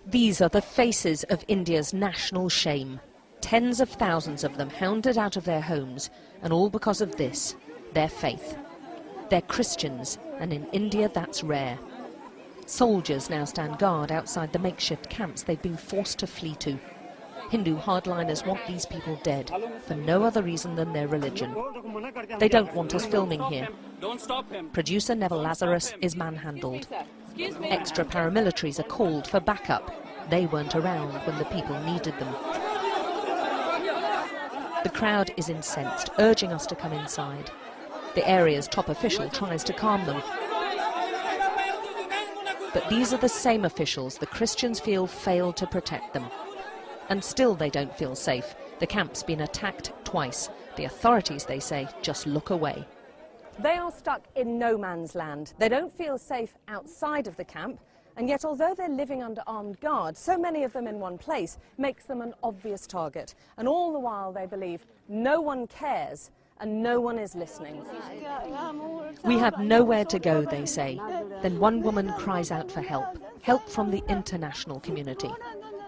These are the faces of India's national shame. Tens of thousands of them hounded out of their homes, and all because of this, their faith. They're Christians, and in India that's rare. Soldiers now stand guard outside the makeshift camps they've been forced to flee to. Hindu hardliners want these people dead, for no other reason than their religion. They don't want us filming here. Producer Neville Lazarus is manhandled. Extra paramilitaries are called for backup. They weren't around when the people needed them. The crowd is incensed, urging us to come inside. The area's top official tries to calm them. But these are the same officials the Christians feel failed to protect them. And still they don't feel safe. The camp's been attacked twice. The authorities, they say, just look away. They are stuck in no man's land. They don't feel safe outside of the camp, and yet although they're living under armed guard, so many of them in one place makes them an obvious target. And all the while they believe no one cares and no one is listening. We have nowhere to go, they say. Then one woman cries out for help, help from the international community.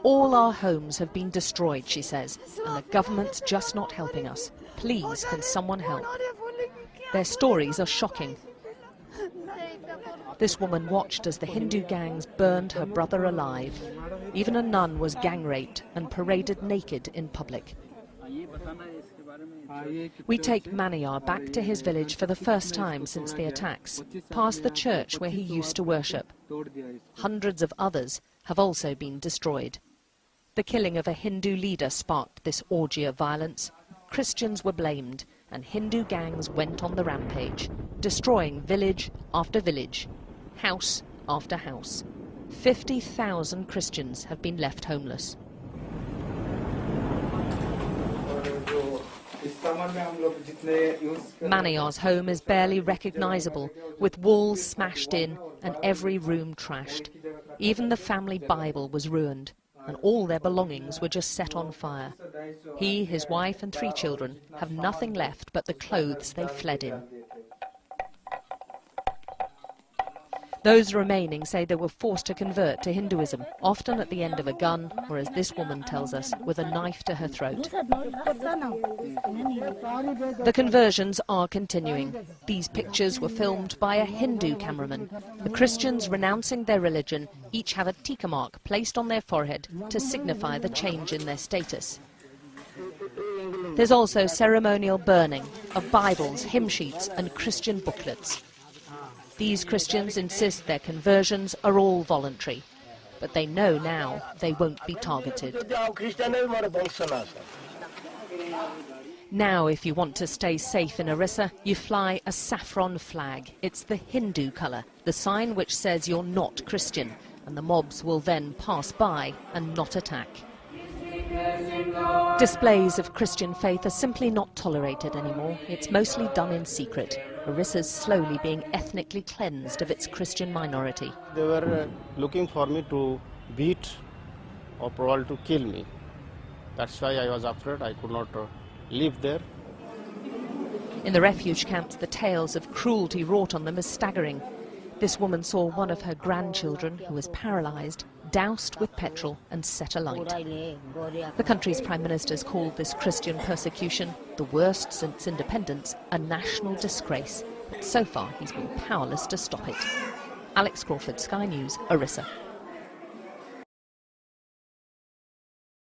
All our homes have been destroyed, she says, and the government's just not helping us. Please, can someone help? Their stories are shocking. This woman watched as the Hindu gangs burned her brother alive. Even a nun was gang raped and paraded naked in public. We take Maniyar back to his village for the first time since the attacks, past the church where he used to worship. Hundreds of others have also been destroyed. The killing of a Hindu leader sparked this orgy of violence. Christians were blamed, and Hindu gangs went on the rampage, destroying village after village, house after house. 50,000 Christians have been left homeless. Maniyar's home is barely recognizable, with walls smashed in and every room trashed. Even the family Bible was ruined, and all their belongings were just set on fire. He, his wife and 3 children have nothing left but the clothes they fled in. Those remaining say they were forced to convert to Hinduism, often at the end of a gun, or as this woman tells us, with a knife to her throat. The conversions are continuing. These pictures were filmed by a Hindu cameraman. The Christians renouncing their religion each have a tikka mark placed on their forehead to signify the change in their status. There's also ceremonial burning of Bibles, hymn sheets and Christian booklets. These Christians insist their conversions are all voluntary, but they know now they won't be targeted. Now, if you want to stay safe in Orissa, you fly a saffron flag. It's the Hindu colour, the sign which says you're not Christian, and the mobs will then pass by and not attack. Displays of Christian faith are simply not tolerated anymore. It's mostly done in secret. Orissa's slowly being ethnically cleansed of its Christian minority. They were looking for me to beat or probably to kill me. That's why I was afraid. I could not live there. In the refuge camps, the tales of cruelty wrought on them is staggering. This woman saw one of her grandchildren, who was paralysed, doused with petrol and set alight. The country's Prime Minister's called this Christian persecution, the worst since independence, a national disgrace. But so far he's been powerless to stop it. Alex Crawford, Sky News, Orissa.